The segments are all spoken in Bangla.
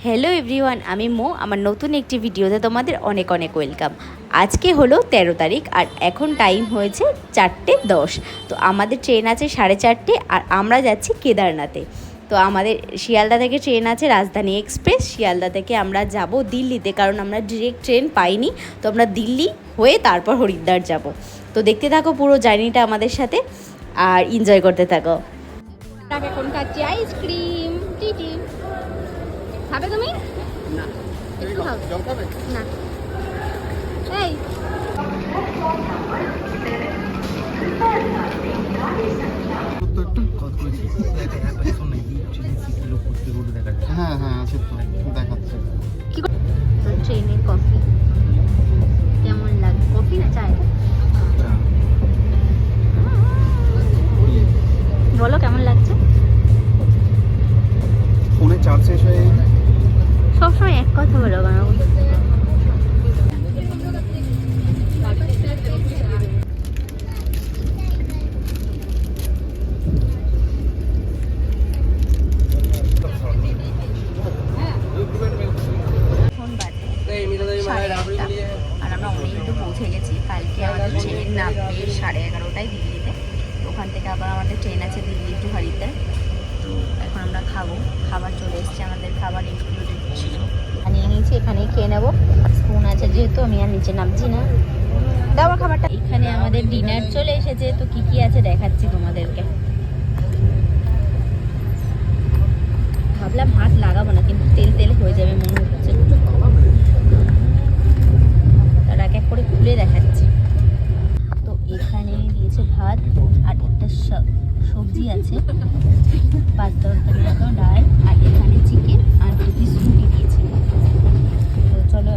হ্যালো এভরিওয়ান, আমি মো। আমার নতুন একটি ভিডিওতে তোমাদের অনেক অনেক ওয়েলকাম। আজকে হলো 13 তারিখ আর এখন টাইম হয়েছে 4:10। তো আমাদের ট্রেন আছে 4:30 আর আমরা যাচ্ছি কেদারনাথে। তো আমাদের শিয়ালদা থেকে ট্রেন আছে রাজধানী এক্সপ্রেস। শিয়ালদা থেকে আমরা যাব দিল্লিতে, কারণ আমরা ডিরেক্ট ট্রেন পাইনি। তো আমরা দিল্লি হয়ে তারপর হরিদ্বার যাব। তো দেখতে থাকো পুরো জার্নিটা আমাদের সাথে আর এনজয় করতে থাকো। এখন খাচ্ছি আইসক্রিম। টিটি খাবে তুমি? না, একটু খাও। জল খাবে না? এই হ্যাঁ হ্যাঁ আছে তো, দেখাচ্ছে। কি ট্রেনের কফি কেমন লাগে? কফি না চায়? বলো কেমন লাগছে? ফোনে চার্জ শেষ হয়ে গেছে। সবসময় এক কথা বলো কেন? আর আমরা অনেক দূর পৌঁছে গেছি। কালকে আমাদের ট্রেন নামবে 11:30টায় দিল্লিতে। ওখান থেকে আবার আমাদের ট্রেন আছে দিল্লি টু হরিদ্বার। তো এখন আমরা খাবো, খাবার চলে এসছে, আমাদের খাবার ইনক্লুডেড ছিল। নিয়ে নিয়েছি, এখানেই খেয়ে নেবো। স্পুন আছে যেহেতু, আমি আর নিচে নামছি না। দাও খাবারটা। এখানে আমাদের ডিনার চলে এসেছে। তো কি কি আছে দেখাচ্ছি তোমাদেরকে। ভাবলাম হাত লাগাবো না, কিন্তু তেল তেল হয়ে যাবে মনে হচ্ছে। তার এক এক করে খুলে দেখাচ্ছি। তো এখানে দিয়েছে ভাত আর একটা সবজি আছে, 5-10 মতো ডাল, আর এখানে চিকেন আর 2 পিস রুটি দিয়েছে। তো চলো,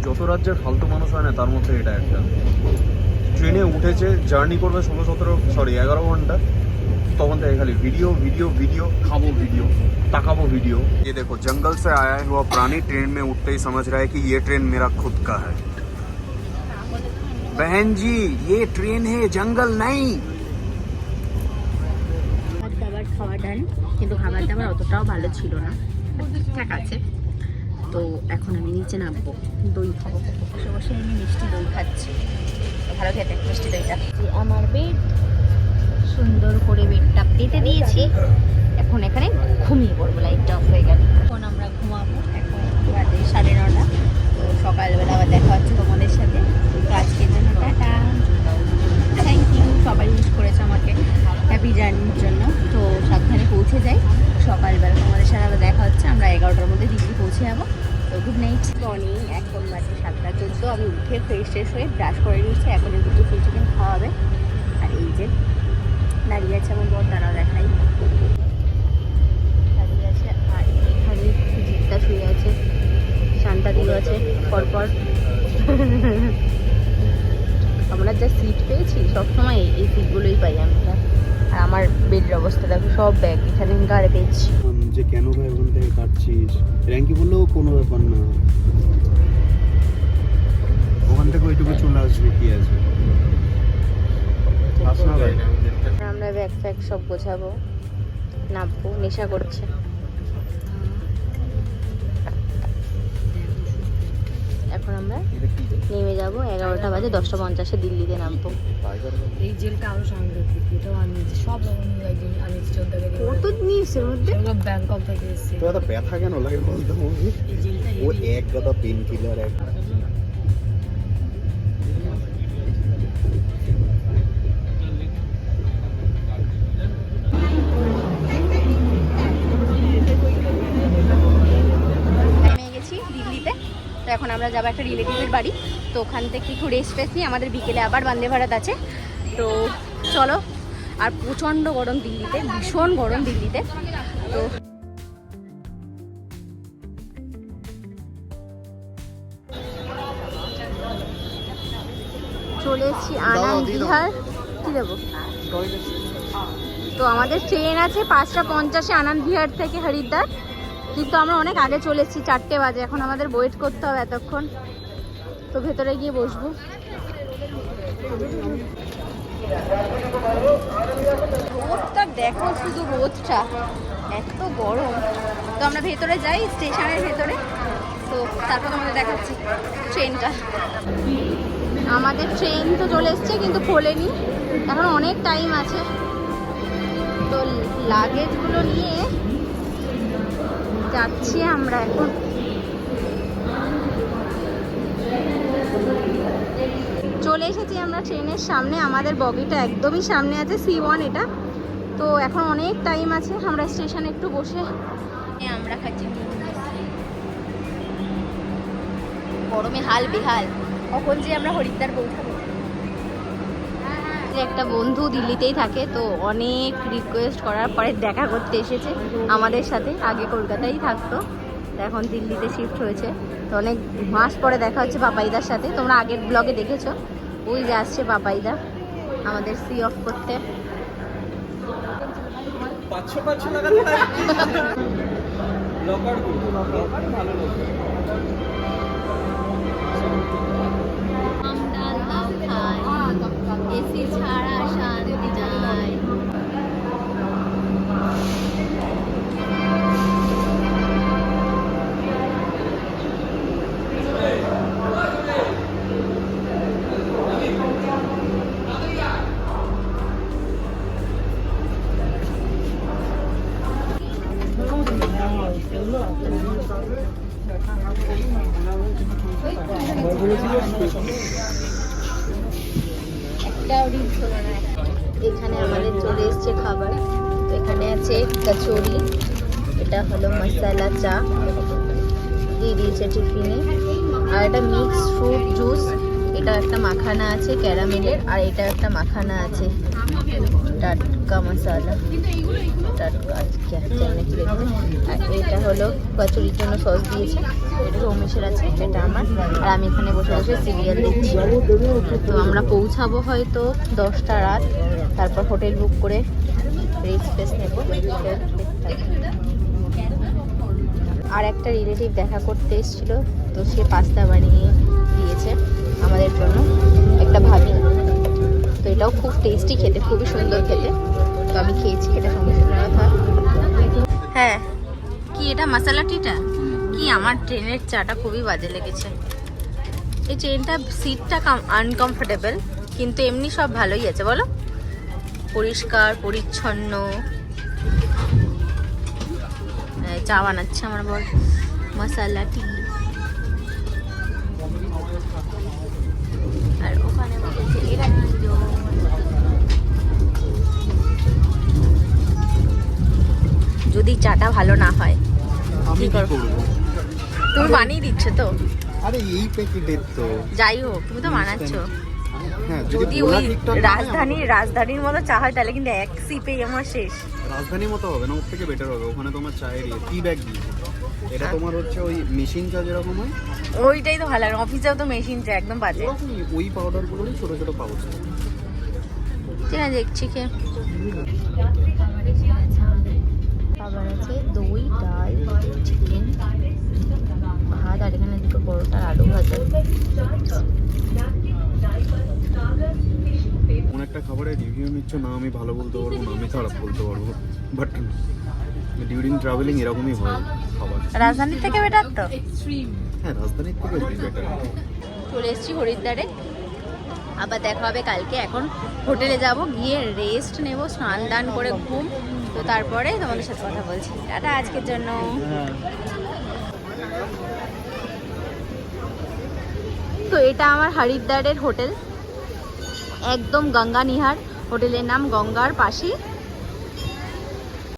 যত রাজ্যের ফালতু মানুষ হয় না তার মধ্যে এটা একটা। ট্রেনে উঠেছে, জার্নি করবে 11 ঘন্টা, তখন থেকে খালি ভিডিও ভিডিও ভিডিও, खाबो वीडियो, ताकाबो वीडियो। ये देखो, जंगल से आया हुआ प्राणी ट्रेन में उठते ही समझ रहा है कि ये ट्रेन मेरा खुद का है। बहन जी, ये ट्रेन है, जंगल नहीं। খাবার খাওয়া ডান, কিন্তু খাবার দাবার অতটাও ভালো ছিল না, ঠিক আছে। তো এখন আমি নিচে নামবো, দই খাবো। বসে বসে আমি মিষ্টি দই খাচ্ছি, ভালো খেতে মিষ্টি দইটা। আমার বেড, সুন্দর করে বেডটা পেতে দিয়েছি। এখন এখানে ঘুমিয়ে পড়বো, লাইটটা অফ হয়ে গেল। এখন আমরা ঘুমাবো। এখন বাজে 9:30। তো সকালবেলা আবার দেখা হচ্ছে তোমাদের সাথে। তো আজকের জন্য টাটা, থ্যাংক ইউ। সবাই উইশ করেছে আমাকে হ্যাপি জার্নির জন্য। তো সাবধানে পৌঁছে যাই। সকালবেলা তোমাদের সাথে আবার দেখা হচ্ছে। আমরা 11টার মধ্যে দিল্লি পৌঁছে যাবো। তো গুড নাইট। মর্নিং, এখন বাজে 7:14। আমি উঠে ফ্রেশ হয়ে ব্রাশ করে নিয়েছি। এখন একটু ফুল চিকেন খাওয়া হবে। আর এই যে দাঁড়িয়ে আছে আমার বর, তারাও দেখাই দাঁড়িয়ে আছে। আর এখানে জিতটা শুয়ে আছে, শান্তা দিও আছে পরপর। আমরা যা সিট পেয়েছি, সবসময় এই সিটগুলোই পাই আমরা। আর আমার বেডের অবস্থা দেখো, সব ব্যাগ এখানে গার্বেজ। যে কেন ভাই ওখান থেকে কাটছিস, র্যাঙ্কি বললেও কোনো ব্যাপার না, ওখান থেকে ওইটুকু চলে আসবে, কি আছে। আমরা ব্যাগ ফ্যাগ সব গোছাবো, নামবো। নেশা করছে। এখন আমরা নেমে যাব। 11টা বাজে, 10:50 দিল্লিতে নামবো। এই জেলটা আরো সাংঘাতিক, এটাও আনিয়েছে সব আনিয়েছে 14 থেকে। কত নিয়েছে এর মধ্যে? সব ব্যাংকক থেকে এসেছে। তো এত ব্যথা কেন লাগে বলতে মুভি? এই জেলটা ও এক গাদা পেন কিলার এক। নেমে গেছি দিল্লিতে। তো এখন আমরা যাবো একটা রিলেটিভের বাড়ি। তো ওখান থেকে একটু রেস্ট ফেস্ট নিয়ে আমাদের বিকেলে আবার বন্দে ভারত আছে। তো চলো। আর প্রচণ্ড গরম দিল্লিতে, ভীষণ গরম দিল্লিতে। তো চলে এসেছি আনন্দ বিহার। কি দেবো? তো আমাদের ট্রেন আছে 5:50 আনন্দ বিহার থেকে হরিদ্বার। কিন্তু আমরা অনেক আগে চলে এসেছি, 4টে বাজে। এখন আমাদের ওয়েট করতে হবে এতক্ষণ। তো ভেতরে গিয়ে বসবো। রোদটা দেখো, শুধু রোদটা। এত গরম। তো আমরা ভেতরে যাই, স্টেশনের ভেতরে, তো তারপর তোমাদের দেখাচ্ছি ট্রেনটা। আমাদের ট্রেন তো চলে এসছে কিন্তু খোলেনি, এখন অনেক টাইম আছে। তো লাগেজগুলো নিয়ে যাচ্ছি আমরা এখন। চলে এসেছি আমরা ট্রেনের সামনে, আমাদের বগিটা একদমই সামনে আছে, C1 এটা। তো এখন অনেক টাইম আছে, আমরা স্টেশনে একটু বসে আমরা খাচ্ছি। গরমে হাল বেহাল, কখন যে আমরা হরিদ্বার পৌঁছাবো। একটা বন্ধু দিল্লিতেই থাকে, তো অনেক রিকোয়েস্ট করার পরে দেখা করতে এসেছে আমাদের সাথে। আগে কলকাতায় থাকতো, এখন দিল্লিতে শিফট হয়েছে। তো অনেক মাস পরে দেখা হচ্ছে পাপাইদার সাথে। তোমরা আগের ব্লগে দেখেছো, ওই যে আসছে পাপাইদা আমাদের সি অফ করতে। এসি ছাড়া শান্তি নাই। এখানে আমাদের চলে এসছে খাবার। তো এখানে আছে কচুরি, এটা হলো মশলা চা দিয়ে দিয়েছে টিফিনে, আর এটা মিক্স ফ্রুট জুস, এটা একটা মাখানা আছে ক্যারামেলের, আর এটা একটা মাখানা আছে টাটকা মশলা, টাটকা আর এটা হলো কচুরির জন্য সস দিয়েছে, এটা রমেশের আছে, এটা আমার। আর আমি এখানে বসে বসে সিরিয়াল দেখছি। তো আমরা পৌঁছাবো হয়তো 10টা রাত, তারপর হোটেল বুক করে রেস্ট ফেস্ট নেব। আর একটা রিলেটিভ দেখা করতে এসেছিল, তো সে পাস্তা বানিয়ে দিয়েছে আমাদের জন্য, একটা ভাবি। তো এটাও খুব টেস্টি খেতে, খুবই সুন্দর খেতে। তো আমি খেয়েছি, এটা সমস্যা কথা। হ্যাঁ, কি এটা মশলা টিটা কি? আমার ট্রেনের চাটা খুবই বাজে লেগেছে। এই ট্রেনটা সিটটা আনকমফোর্টেবল, কিন্তু এমনি সব ভালোই আছে বলো, পরিষ্কার পরিচ্ছন্ন। চা বানাচ্ছে আমার বল, মশলা টি। আর ওখানে বসেছে এরা দুজন। যদি চাটা ভালো না হয় আমি কি করব? তুমি বানিয়ে দিচ্ছ তো? আরে এই প্যাকেটের তো যাই হোক, তুমি তো বানাচ্ছ। হ্যাঁ, যদি ওই রাজধানীর মতো চা হয় তাহলে কিন্তু এক সিপেই আমার শেষ। রাজধানীর মতো হবে না, ওর থেকে বেটার হবে। ওখানে তোমার চায়ের টি ব্যাগ দিয়েছে, এটা তোমার হচ্ছে ওই মেশিন চা যেরকম হয়, ওইটাই তো ভালো। আর অফিসেও তো মেশিন চা একদম বাজে। ওই পাউডারগুলোই ছোট ছোট পাউচ। ঠিক আছে, দেখছি খেয়ে। খাবার আছে দই, ডাল, চিকেন, ভাত, আর এখানে দুটো পরোটা, আলু ভাজা। কোন একটা খাবারের রিভিউ নিচ্ছ না, আমি ভালো বলতে পারবো না, আমি খারাপ বলতে পারবো। বাট ডিউরিং ট্রাভেলিং এরকমই হয় খাবার। রাজধানী থেকে বেটার তো। হ্যাঁ, রাজধানীর থেকে বেটার। চলে এসেছি হরিদ্বারে, আবার দেখা হবে কালকে। এখন হোটেলে যাব, গিয়ে রেস্ট নেব, স্নান দান করে ঘুম। তো তারপরে তোমাদের সাথে কথা বলছি। টাটা আজকের জন্য। তো এটা আমার হরিদ্বারের হোটেল, একদম গঙ্গা নিহার। হোটেলের নাম গঙ্গার পাশেই।